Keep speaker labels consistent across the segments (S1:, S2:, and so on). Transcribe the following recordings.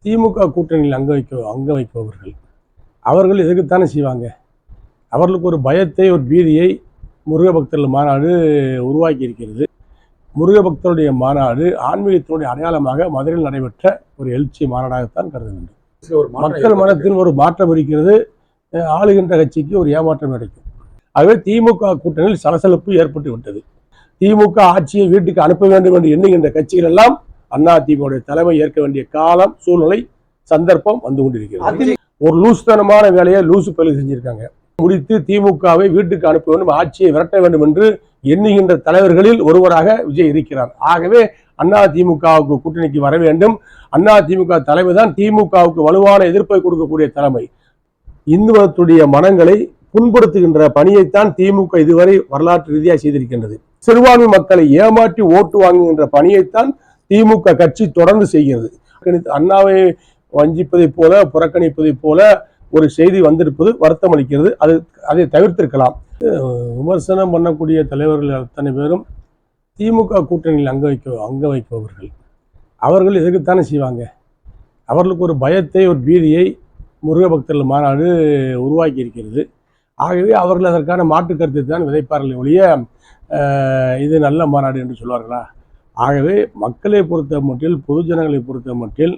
S1: திமுக கூட்டணியில் அங்க வைப்பவர்கள் அவர்கள் எதுக்குத்தானே செய்வாங்க. அவர்களுக்கு ஒரு பயத்தை, ஒரு பீதியை முருக பக்தர்கள் மாநாடு உருவாக்கி இருக்கிறது. முருக பக்தருடைய மாநாடு ஆன்மீகத்தினுடைய அடையாளமாக மதுரையில் நடைபெற்ற ஒரு எழுச்சி மாநாடாகத்தான் கருத வேண்டும். மக்கள் மனத்தில் ஒரு மாற்றம் இருக்கிறது. ஆளுகின்ற கட்சிக்கு ஒரு ஏமாற்றம் கிடைக்கும். ஆகவே திமுக கூட்டணியில் சலசலப்பு ஏற்பட்டு விட்டது. திமுக ஆட்சியை வீட்டுக்கு அனுப்ப வேண்டும் என்று எண்ணுகின்ற கட்சிகள் எல்லாம் அதிமுக தலைமை ஏற்க வேண்டிய காலம், சூழ்நிலை, சந்தர்ப்பம் வந்து கொண்டிருக்கிறது. ஒரு லூசுத்தனமான வேலையை லூசு பயிர் செஞ்சிருக்காங்க. முடித்து திமுகவை வீட்டுக்கு அனுப்ப வேண்டும், ஆட்சியை விரட்ட வேண்டும் என்று எண்ணுகின்ற தலைவர்களில் ஒருவராக விஜய் இருக்கிறார். ஆகவே அதிமுகவுக்கு கூட்டணிக்கு வர வேண்டும். அதிமுக தலைமை தான் திமுகவுக்கு வலுவான எதிர்ப்பை கொடுக்கக்கூடிய தலைமை. இந்து மதத்துடைய மனங்களை புண்படுத்துகின்ற பணியைத்தான் திமுக இதுவரை வரலாற்று ரீதியாக செய்திருக்கின்றது. சிறுபான்மை மக்களை ஏமாற்றி ஓட்டு வாங்குகின்ற பணியைத்தான் திமுக கட்சி தொடர்ந்து செய்கிறது. அண்ணாவை வஞ்சிப்பதை போல, புறக்கணிப்பதை போல ஒரு செய்தி வந்திருப்பது வருத்தம் அளிக்கிறது. அதை தவிர்த்திருக்கலாம். விமர்சனம் பண்ணக்கூடிய தலைவர்கள் அத்தனை பேரும் திமுக கூட்டணியில் அங்க வைப்பவர்கள் அவர்கள் எதுக்குத்தானே செய்வாங்க. அவர்களுக்கு ஒரு பயத்தை, ஒரு பீதியை முருக பக்தர்கள் மாநாடு உருவாக்கி இருக்கிறது. ஆகவே அவர்கள் அதற்கான மாற்று கருத்தை தான் விதைப்பார்கள் ஒழிய இது நல்ல மாநாடு என்று சொல்வார்களா? ஆகவே மக்களை பொறுத்த மட்டில், பொதுஜனங்களை பொறுத்த மட்டில்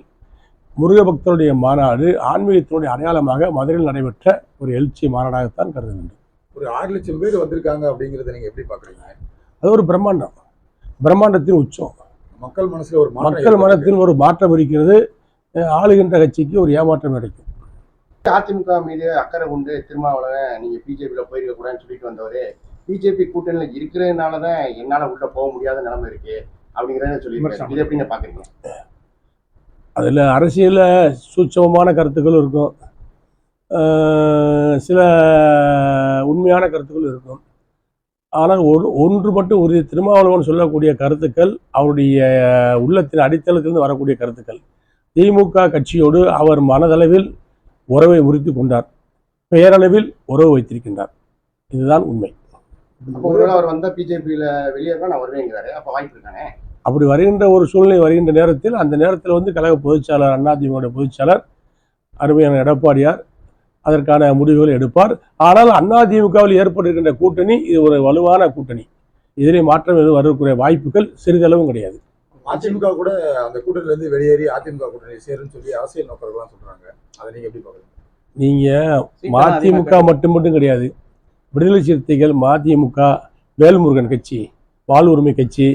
S1: முருக பக்தருடைய மாநாடு ஆன்மீகத்தினுடைய அடையாளமாக மதுரையில் நடைபெற்ற ஒரு எழுச்சி மாநாடாகத்தான் கருத வேண்டும்.
S2: ஒரு 6 லட்சம் பேர் வந்திருக்காங்க அப்படிங்கிறத நீங்க எப்படி பாக்குறீங்க?
S1: அது ஒரு பிரம்மாண்டம், பிரம்மாண்டத்தின் உச்சம்.
S2: மக்கள் மனத்தில்
S1: ஒரு மாற்றம் இருக்கிறது. ஆளுகின்ற கட்சிக்கு ஒரு ஏமாற்றம் கிடைக்கும்.
S3: அதிமுக மீது அக்கறை கொண்டு திருமாவளவன் நீங்க பிஜேபியில போயிருக்க கூடாதுன்னு சொல்லிட்டு வந்தவரு பிஜேபி கூட்டணியில இருக்கிறதுனாலதான் என்னால உள்ள போக முடியாத நிலைமை இருக்கு அப்படிங்கிறத சொல்லியிருக்காரு. இதை எப்படி பாக்குறீங்க?
S1: அதில் அரசியலில் சூட்சமமான கருத்துக்கள் இருக்கும், சில உண்மையான கருத்துக்கள் இருக்கும். ஆனால் ஒன்று மட்டும் உறுதி, திருமாவளவன் சொல்லக்கூடிய கருத்துக்கள் அவருடைய உள்ளத்தின் அடித்தளத்திலிருந்து வரக்கூடிய கருத்துக்கள். திமுக கட்சியோடு அவர் மனதளவில் உறவை முறித்து கொண்டார், பெயரளவில் உறவு வைத்திருக்கின்றார். இதுதான் உண்மை.
S3: அவர் வந்தா பிஜேபியில வெளியேறா நான் வருவேங்கிறாரு. அப்ப வாய்ப்பு இருக்கானே.
S1: அப்படி வருகின்ற ஒரு சூழ்நிலை வருகின்ற நேரத்தில், அந்த நேரத்தில் வந்து கழக பொதுச்செயலாளர், அதிமுக பொதுச்செயலாளர் அருமையான எடப்பாடியார் அதற்கான முடிவுகளை எடுப்பார். ஆனால் அதிமுகவில் ஏற்பட்டிருக்கின்ற கூட்டணி இது ஒரு வலுவான கூட்டணி. இதிலே மாற்றம் எதுவும் வரக்கூடிய வாய்ப்புகள் சிறிதளவும் கிடையாது.
S2: அதிமுக கூட அந்த கூட்டணியிலிருந்து வெளியேறி அதிமுக கூட்டணி சேருன்னு சொல்லி அரசியல் நோக்கர்கள்லாம் சொல்றாங்க. அதை நீங்க எப்படி பாக்குறீங்க?
S1: நீங்க மதிமுக மட்டும் கிடையாது, விடுதலை சிறுத்தைகள், மதிமுக, வேல்முருகன் கட்சி, வாழ் உரிமை கட்சி,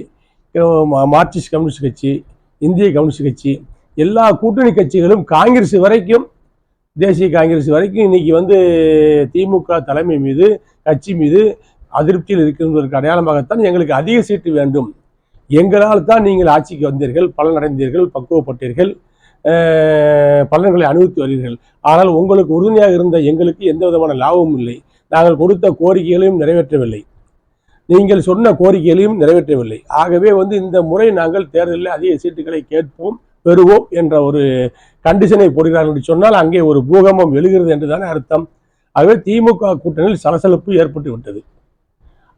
S1: மார்க்சிஸ்ட் கம்யூனிஸ்ட் கட்சி, இந்திய கம்யூனிஸ்ட் கட்சி, எல்லா கூட்டணி கட்சிகளும் காங்கிரஸ் வரைக்கும், தேசிய காங்கிரஸ் வரைக்கும் இன்னைக்கு வந்து திமுக தலைமை மீது, கட்சி மீது அதிருப்தியில் இருக்கின்றதற்கு அடையாளமாகத்தான் எங்களுக்கு அதிக சீட்டு வேண்டும், எங்களால் தான் நீங்கள் ஆட்சிக்கு வந்தீர்கள், பலனடைந்தீர்கள், பக்குவப்பட்டீர்கள், பலன்களை அனுபவித்து வருவீர்கள், ஆனால் உங்களுக்கு உறுதுணையாக இருந்த எங்களுக்கு எந்த விதமான லாபமும் இல்லை, நாங்கள் கொடுத்த கோரிக்கைகளையும் நிறைவேற்றவில்லை, நீங்கள் சொன்ன கோரிக்கைகளையும் நிறைவேற்றவில்லை. ஆகவே வந்து இந்த முறை நாங்கள் தேர்தலில் அதிக சீட்டுகளை கேட்போம், பெறுவோம் என்ற ஒரு கண்டிஷனை போடுகிறார்கள் என்று சொன்னால் அங்கே ஒரு பூகம்பம் எழுகிறது என்றுதானே அர்த்தம். ஆகவே திமுக கூட்டணியில் சலசலப்பு ஏற்பட்டு விட்டது,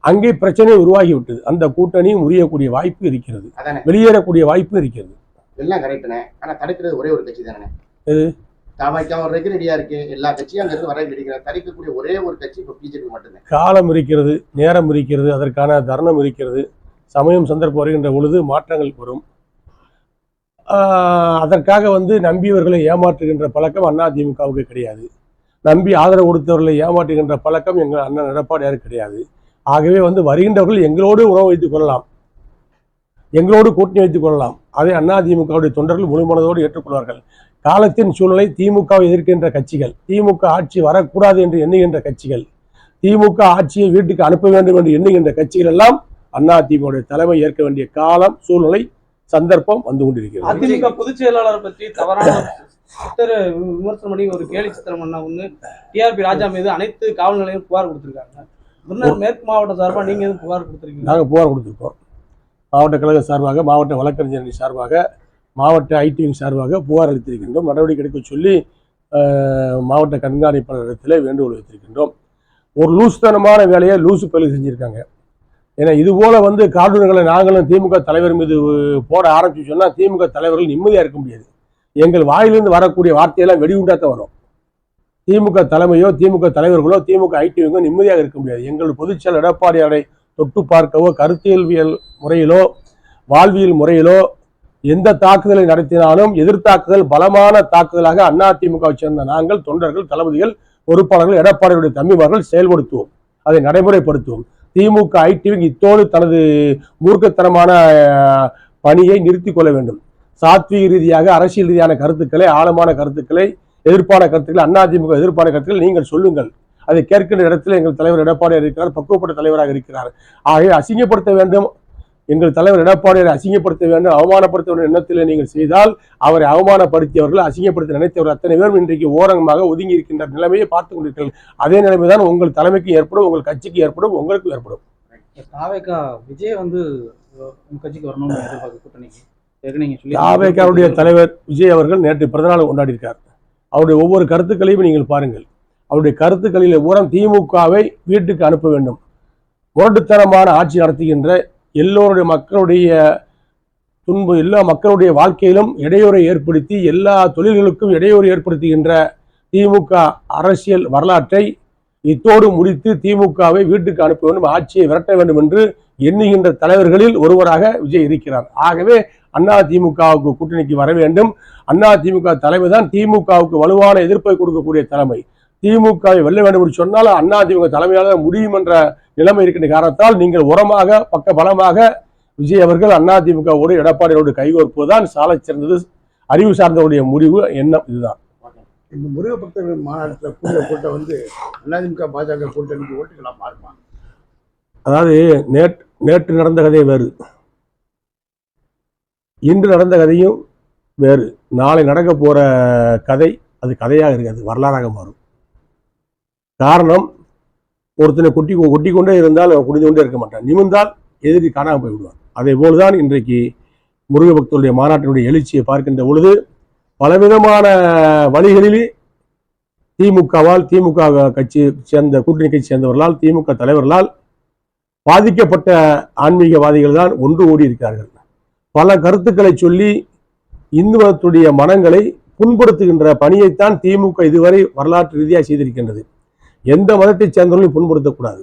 S1: அங்கே பிரச்சனை உருவாகிவிட்டது. அந்த கூட்டணி முறியக்கூடிய வாய்ப்பு இருக்கிறது, வெளியேறக்கூடிய வாய்ப்பு இருக்கிறது.
S3: எல்லாம் கரெக்டுனே. ஆனா தடுக்கிறது ஒரே ஒரு கட்சி தானே.
S1: எது?
S3: தமாய்க்கா வர்றதுக்கு ரெடியா இருக்கு, எல்லா கட்சியும் அங்க இருந்து வர ரெடிக்கிறாங்க. தடுக்கக்கூடிய ஒரே ஒரு கட்சி இப்போ பிஜேபி மட்டும்தான்.
S1: காலம் இருக்கிறது, நேரம் இருக்கிறது, அதற்கான தருணம் இருக்கிறது. சமயம் சந்தர்ப்பம் வருகின்ற பொழுது மாற்றங்கள் வரும். அதற்காக வந்து நம்பியவர்களை ஏமாற்றுகின்ற பழக்கம் அதிமுகவுக்கு கிடையாது. நம்பி ஆதரவு கொடுத்தவர்களை ஏமாற்றுகின்ற பழக்கம் எங்கள் அண்ணன் எடப்பாடியாருக்கு கிடையாது. ஆகவே வந்து வருகின்றவர்கள் எங்களோடு உறவு வைத்துக் கொள்ளலாம், எங்களோடு கூட்டணி வைத்துக் கொள்ளலாம். அதை அதிமுகவுடைய தொண்டர்கள் முழு மனதோடு ஏற்றுக்கொள்வார்கள். காலத்தின் சூழ்நிலை, திமுகவை எதிர்க்கின்ற கட்சிகள், திமுக ஆட்சி வரக்கூடாது என்று எண்ணுகின்ற கட்சிகள், திமுக ஆட்சியை வீட்டுக்கு அனுப்ப வேண்டும் என்று எண்ணுகின்ற கட்சிகள் எல்லாம் அதிமுக தலைமை ஏற்க வேண்டிய காலம், சூழ்நிலை, சந்தர்ப்பம் வந்து கொண்டிருக்கிறது.
S4: அதிமுக பொதுச் செயலாளர் பற்றி தவறான விமர்சனம் பண்ணி ஒரு கேலி சித்திரம் பண்ண ஒண்ணு டிஆர்பி ராஜா மீது அனைத்து காவல் நிலையம் புகார் கொடுத்திருக்காங்க. மேற்கு மாவட்ட சார்பாக நீங்க எதுவும் புகார் கொடுத்திருக்கீங்க?
S1: நாங்கள் புகார் கொடுத்திருக்கோம். மாவட்ட கழக சார்பாக, மாவட்ட வழக்கறிஞர் சார்பாக, மாவட்ட ஐடிவிங் சார்பாக புகார் அளித்திருக்கின்றோம். நடவடிக்கை எடுக்க சொல்லி மாவட்ட கண்காணிப்பாளரிடத்தில் வேண்டுகோள் வைத்திருக்கின்றோம். ஒரு லூசுத்தனமான வேலையை லூசு பயிர் செஞ்சுருக்காங்க. ஏன்னா இதுபோல் வந்து கார்ட்டூன்களை நாங்களும் திமுக தலைவர் மீது போட ஆரம்பிச்சு சொன்னால் திமுக தலைவர்கள் நிம்மதியாக இருக்க முடியாது. எங்கள் வாயிலிருந்து வரக்கூடிய வார்த்தையெல்லாம் வெடிகுண்டாத்தான் வரும். திமுக தலைமையோ திமுக தலைவர்களோ திமுக ஐடிவிங்கோ நிம்மதியாக இருக்க முடியாது. எங்கள் பொதுச்செயலர் எடப்பாடியாரை தொட்டு பார்க்கவோ கருத்தியல்வியல் முறையிலோ வாழ்வியல் முறையிலோ எந்த தாக்குதலை நடத்தினாலும் எதிர்த்தாக்குதல் பலமான தாக்குதலாக அதிமுகவை சேர்ந்த நாங்கள் தொண்டர்கள் தளபதிகள் பொறுப்பாளர்கள் எடப்பாடியுடைய தம்பிமார்கள் செயல்படுத்துவோம், அதை நடைமுறைப்படுத்துவோம். திமுக ஐடிவிங் இத்தோடு தனது மூர்க்கத்தனமான பணியை நிறுத்திக் கொள்ள வேண்டும். சாத்வீக ரீதியாக அரசியல் ரீதியான கருத்துக்களை ஆழமான கருத்துக்களை எதிர்ப்பான கருத்துக்கள் அதிமுக எதிர்ப்பான கருத்துக்கள் நீங்கள் சொல்லுங்கள். அதை கேட்கின்ற இடத்துல எங்கள் தலைவர் எடப்பாடியார் இருக்கிறார், பக்குவப்பட்ட தலைவராக இருக்கிறார். ஆகவே அசிங்கப்படுத்த வேண்டும், எங்கள் தலைவர் எடப்பாடியாரை அசிங்கப்படுத்த வேண்டும், அவமானப்படுத்த வேண்டும் எண்ணத்தில் நீங்கள் செய்தால் அவரை அவமானப்படுத்தியவர்கள் அசிங்கப்படுத்த நினைத்தவர்கள் அத்தனை பேரும் இன்றைக்கு ஓரங்கமாக ஒதுங்கி இருக்கின்ற நிலைமையை பார்த்துக் கொண்டிருக்கிறீர்கள். அதே நிலைமைதான் உங்கள் தலைமைக்கு ஏற்படும், உங்கள் கட்சிக்கு ஏற்படும், உங்களுக்கும் ஏற்படும்.
S5: விஜய் வந்து உங்க கட்சிக்கு வரணும்னு எதிர்பார்க்க கூட்டணிக்கு
S1: தாவேக்காவுடைய தலைவர் விஜய் அவர்கள் நேற்று பிறந்தநாள் கொண்டாடியிருக்கார். அவருடைய ஒவ்வொரு கருத்துக்களையும் நீங்கள் பாருங்கள். அவருடைய கருத்துக்களில் ஊரம் திமுகவை வீட்டுக்கு அனுப்ப வேண்டும், முரட்டுத்தனமான ஆட்சி நடத்துகின்ற எல்லோருடைய மக்களுடைய துன்பு எல்லா மக்களுடைய வாழ்க்கையிலும் இடையூறை ஏற்படுத்தி எல்லா தொழில்களுக்கும் இடையூறு ஏற்படுத்துகின்ற திமுக அரசியல் வரலாற்றை இத்தோடு முடித்து திமுகவை வீட்டுக்கு அனுப்ப வேண்டும், ஆட்சியை விரட்ட வேண்டும் என்று எண்ணுகின்ற தலைவர்களில் ஒருவராக விஜய் இருக்கிறார். ஆகவே அதிமுகவுக்கு கூட்டணிக்கு வர வேண்டும். அதிமுக தலைமை தான் திமுகவுக்கு வலுவான எதிர்ப்பை கொடுக்கக்கூடிய தலைமை. திமுகவை வெல்ல வேண்டும் என்று சொன்னால் அதிமுக தலைமையால் முடியும் என்ற நிலைமை இருக்கின்ற காரணத்தால் நீங்கள் உரமாக பக்க பலமாக விஜய் அவர்கள் அதிமுகவோடு எடப்பாடியோடு கைகோர்ப்பதுதான் சாலை சிறந்தது. அறிவு சார்ந்தவருடைய முடிவு எண்ணம் இதுதான்.
S6: இந்த முருக பக்தர்கள் மாநாட்டில் கூட்ட கூட்டம் வந்து அதிமுக பாஜக கூட்டணிக்கு ஓட்டுகளா மாறுமா?
S1: அதாவது நேற்று நடந்த கதை வேறு, இன்று நடந்த கதையும் வேறு, நாளை நடக்க போற கதை அது கதையாக இருக்காது, வரலாறாக மாறும். காரணம், ஒருத்தனை கொட்டி கொண்டே இருந்தால் குடிந்து கொண்டே இருக்க மாட்டான், நிமிர்ந்தால் எதிரி காணாமல் போய் விடுவான். அதே போல்தான் இன்றைக்கு முருக பக்தருடைய மாநாட்டினுடைய எழுச்சியை பார்க்கின்ற பொழுது பலவிதமான வழிகளிலே திமுகவால் திமுக கட்சி சேர்ந்த கூட்டணி கட்சி சேர்ந்தவர்களால் திமுக தலைவர்களால் பாதிக்கப்பட்ட ஆன்மீகவாதிகள் தான் ஒன்று ஓடி இருக்கிறார்கள். பல கருத்துக்களை சொல்லி இந்து மதத்துடைய மனங்களை புண்படுத்துகின்ற பணியைத்தான் திமுக இதுவரை வரலாற்று ரீதியாக செய்திருக்கின்றது. எந்த மதத்தை சேர்ந்தவர்களையும் புண்படுத்தக்கூடாது.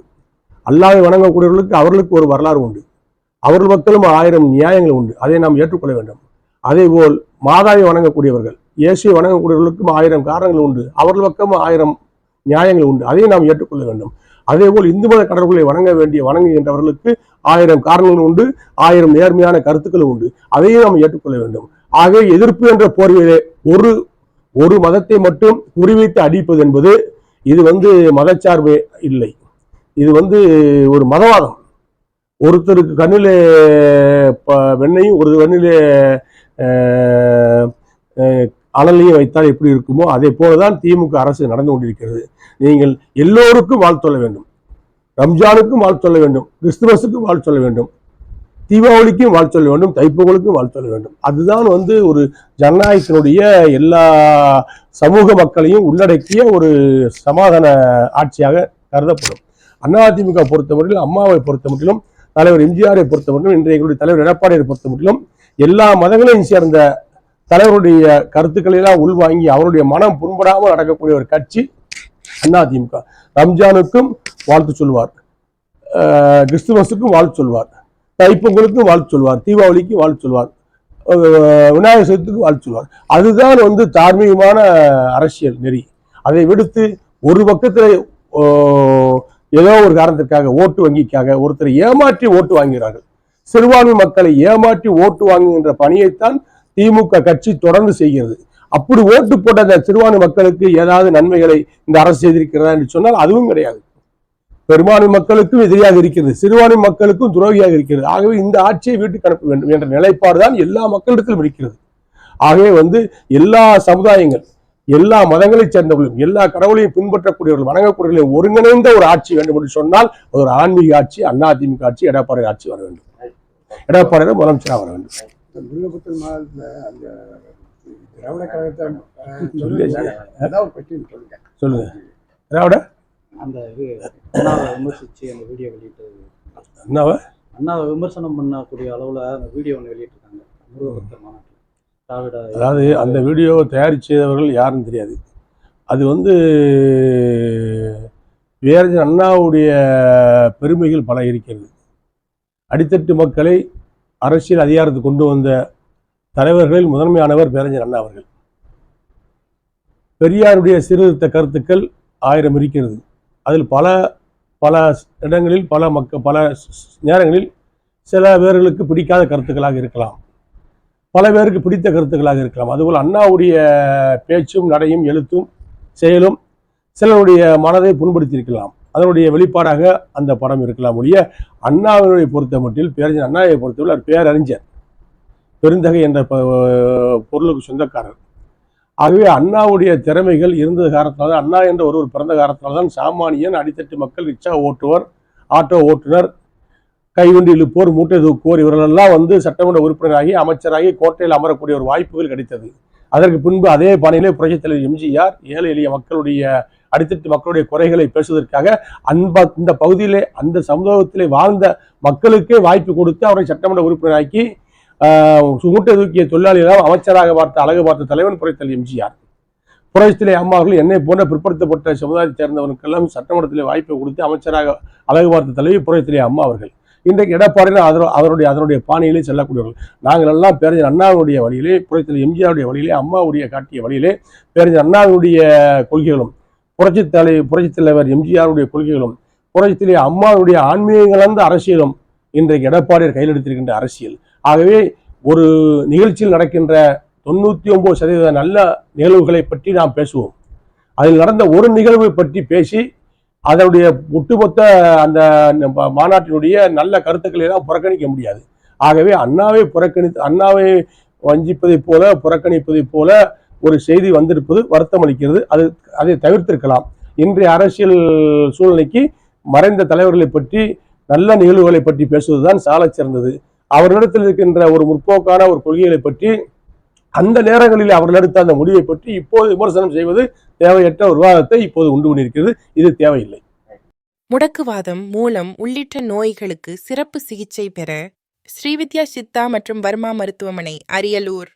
S1: அல்லாஹ்வை வணங்கக்கூடியவர்களுக்கு அவர்களுக்கு ஒரு வரலாறு உண்டு, அவர்கள் மக்களும் 1000 நியாயங்கள் உண்டு, அதை நாம் ஏற்றுக்கொள்ள வேண்டும். அதே போல் மாதாவை வணங்கக்கூடியவர்கள் இயேசுவை வணங்கக்கூடியவர்களுக்கும் 1000 காரணங்கள் உண்டு, அவர்கள் பக்கமும் 1000 நியாயங்கள் உண்டு, அதையும் நாம் ஏற்றுக்கொள்ள வேண்டும். அதே போல் இந்து மத கடவுளை வணங்குகின்றவர்களுக்கு 1000 காரணங்கள் உண்டு, 1000 நேர்மையான கருத்துக்கள் உண்டு, அதையும் நாம் ஏற்றுக்கொள்ள வேண்டும். ஆகவே எதிர்ப்பு என்ற போர்வையிலே ஒரு மதத்தை மட்டும் குறிவைத்து அடிப்பது என்பது இது மதச்சார்பு இல்லை, இது ஒரு மதவாதம். ஒருத்தருக்கு கண்ணிலே வெண்ணையும் ஒரு கண்ணிலே அனலையும் வைத்தால் எப்படி இருக்குமோ அதே போலதான் திமுக அரசு நடந்து கொண்டிருக்கிறது. நீங்கள் எல்லோருக்கும் வாழ்த்து சொல்ல வேண்டும், ரம்ஜானுக்கும் வாழ்த்து சொல்ல வேண்டும், கிறிஸ்துமஸுக்கும் வாழ்த்து சொல்ல வேண்டும், தீபாவளிக்கும் வாழ்த்து சொல்ல வேண்டும், தைப்பொங்கலுக்கும் வாழ்த்து சொல்ல வேண்டும். அதுதான் ஒரு ஜனநாயகத்தினுடைய எல்லா சமூக மக்களையும் உள்ளடக்கிய ஒரு சமாதான ஆட்சியாக கருதப்படும். அதிமுக பொறுத்தமட்டிலும், அம்மாவை பொறுத்தமட்டிலும், தலைவர் எம்ஜிஆரை பொறுத்தமட்டிலும், இன்றைய தலைவர் எடப்பாடியை பொறுத்தமட்டிலும் எல்லா மதங்களையும் சேர்ந்த தலைவருடைய கருத்துக்களை எல்லாம் உள்வாங்கி அவருடைய மனம் புண்படாமல் நடக்கக்கூடிய ஒரு கட்சி அதிமுக. ரம்ஜானுக்கும் வாழ்த்து சொல்வார், கிறிஸ்துமஸுக்கும் வாழ்த்து சொல்வார், தைப்பொங்கலுக்கும் வாழ்த்து சொல்வார், தீபாவளிக்கும் வாழ்த்து சொல்வார், விநாயகர் சதுர்த்திக்கும் வாழ்த்து சொல்வார். அதுதான் தார்மீகமான அரசியல் நெறி. அதை விடுத்து ஒரு பக்கத்தில் ஏதோ ஒரு காரணத்திற்காக ஓட்டு வங்கிக்காக ஒருத்தரை ஏமாற்றி ஓட்டு வாங்குகிறார்கள். சிறுபான்மை மக்களை ஏமாற்றி ஓட்டு வாங்குகின்ற பணியைத்தான் திமுக கட்சி தொடர்ந்து செய்கிறது. அப்படி ஓட்டு போட்ட அந்த சிறுபான்மை மக்களுக்கு ஏதாவது நன்மைகளை இந்த அரசு செய்திருக்கிறதா என்று சொன்னால் அதுவும் கிடையாது. பெரும்பான்மை மக்களுக்கும் எதிரியாக இருக்கிறது, சிறுபான்மை மக்களுக்கும் துரோகியாக இருக்கிறது. ஆகவே இந்த ஆட்சியை வீட்டுக்கு அனுப்ப வேண்டும் என்ற நிலைப்பாடுதான் எல்லா மக்களிடத்திலும் இருக்கிறது. ஆகவே எல்லா சமுதாயங்கள், எல்லா மதங்களைச் சேர்ந்தவர்களும், எல்லா கடவுளையும் பின்பற்றக்கூடியவர்கள், வணங்கக்கூடியவர்கள் ஒருங்கிணைந்த ஒரு ஆட்சி வேண்டும் என்று சொன்னால் அது ஒரு ஆன்மீக ஆட்சி, அதிமுக ஆட்சி, எடப்பாடி ஆட்சி வர வேண்டும், எடப்பாடியார் முதலமைச்சராக வர வேண்டும்.
S6: முருகபக்தர் மாநாட்டில் அந்த திராவிட கழகத்தை
S1: சொல்லுங்க. திராவிட
S5: அந்த அண்ணாவை விமர்சிச்சு அந்த வீடியோ வெளியிட்டு, அண்ணாவை விமர்சனம் பண்ணக்கூடிய அளவுல அந்த வீடியோ ஒன்று வெளியிட்டிருக்காங்க முருகபக்தர் மாநாட்டில். திராவிட
S1: அதாவது அந்த வீடியோவை தயாரித்தவர்கள் யாருன்னு தெரியாது. அது வந்து பேரறிஞர் அண்ணாவுடைய பெருமைகள் பல இருக்கிறது. அடித்தட்டு மக்களை அரசியல் அதிகாரத்துக்கு கொண்டு வந்த தலைவர்களில் முதன்மையானவர் பேரறிஞர் அண்ணா அவர்கள். பெரியாருடைய சீர்திருத்த கருத்துக்கள் 1000 இருக்கிறது. அதில் பல பல இடங்களில் பல நேரங்களில் சில பேர்களுக்கு பிடிக்காத கருத்துக்களாக இருக்கலாம், பல பேருக்கு பிடித்த கருத்துக்களாக இருக்கலாம். அதுபோல் அண்ணாவுடைய பேச்சும் நடையும் எழுத்தும் செயலும் சிலருடைய மனதை புண்படுத்தியிருக்கலாம். அதனுடைய வெளிப்பாடாக அந்த படம் இருக்கலாம் ஒழிய, அண்ணாவினுடைய பொறுத்த மட்டில் பேரறிஞர் அண்ணாவை பொறுத்தவரை அவர் பேரறிஞர், பெருந்தகை என்ற பொருளுக்கு சொந்தக்காரர். ஆகவே அண்ணாவுடைய திறமைகள் இருந்தது காரணத்தினால, அண்ணா என்ற ஒருவர் பிறந்த காரணத்தினால்தான் சாமானியன், அடித்தட்டு மக்கள், ரிக்ஷா ஓட்டுவர், ஆட்டோ ஓட்டுநர், கைவண்டி இழுப்போர், மூட்டை தூக்குவோர் இவர்களெல்லாம் வந்து சட்டமன்ற உறுப்பினராகி அமைச்சராகி கோட்டையில் அமரக்கூடிய ஒரு வாய்ப்புகள் கிடைத்தது. அதற்கு பின்பு அதே பாணியிலே புரட்சித் தலைவர் எம்ஜிஆர் ஏழை எளிய மக்களுடைய அடித்தட்டு மக்களுடைய குறைகளை பேசுவதற்காக இந்த பகுதியிலே அந்த சமூகத்திலே வாழ்ந்த மக்களுக்கே வாய்ப்பு கொடுத்து அவரை சட்டமன்ற உறுப்பினராக்கி மூட்டை தூக்கிய தொழிலாளிகளாக அமைச்சராக அழகு பார்த்த தலைவன் புரட்சித் தலைவர் எம்ஜிஆர். புரட்சித்திலே அம்மா அவர்கள் என்னை போன்ற பிற்படுத்தப்பட்ட சமுதாயத்தை சேர்ந்தவனுக்கெல்லாம் சட்டமன்றத்திலே வாய்ப்பை கொடுத்து அமைச்சராக அழகு பார்த்த தலைவி புரட்சித்திலே அம்மா அவர்கள். இன்றைக்கு எடப்பாடியில் அதனுடைய பாணியிலே செல்லக்கூடியவர்கள். நாங்கள் எல்லாம் பேரறிஞர் அண்ணாவுடைய வழியிலே, புரட்சித் எம்ஜிஆருடைய வழியிலே, அம்மாவுடைய காட்டிய வழியிலே பேரறிஞர் அண்ணாவுடைய கொள்கைகளும் புரட்சித் தலைவர் எம்ஜிஆருடைய கொள்கைகளும் புரட்சித்திலே அம்மாவுடைய ஆன்மீகம் கலந்த அரசியலும் இன்றைக்கு எடப்பாடியார் கையில் எடுத்திருக்கின்ற அரசியல். ஆகவே ஒரு நிகழ்ச்சியில் நடக்கின்ற 99% நல்ல நிகழ்வுகளை பற்றி நாம் பேசுவோம். அதில் நடந்த ஒரு நிகழ்வை பற்றி பேசி அதனுடைய ஒட்டுமொத்த அந்த மாநாட்டினுடைய நல்ல கருத்துக்களை எல்லாம் புறக்கணிக்க முடியாது. ஆகவே அண்ணாவை வஞ்சிப்பதைப் போல புறக்கணிப்பதைப் போல ஒரு செய்தி வந்திருப்பது வருத்தம் அளிக்கிறது. அதை தவிர்த்திருக்கலாம். இன்றைய அரசியல் சூழ்நிலைக்கு மறைந்த தலைவர்களை பற்றி நல்ல நிகழ்வுகளை பற்றி பேசுவதுதான் சாலச் சிறந்தது. அவர்களிடத்தில் இருக்கின்ற ஒரு முற்போக்கான ஒரு கொள்கைகளை பற்றி அந்த நேரங்களில் அவர்கள் எடுத்த அந்த முடிவை பற்றி இப்போது விமர்சனம் செய்வது தேவையற்ற ஒரு விவாதத்தை இப்போது உண்டு பண்ணியிருக்கிறது. இது தேவையில்லை.
S7: முடக்குவாதம், மூலம் உள்ளிட்ட நோய்களுக்கு சிறப்பு சிகிச்சை பெற ஸ்ரீவித்யா சித்தா மற்றும் வர்மா மருத்துவமனை, அரியலூர்.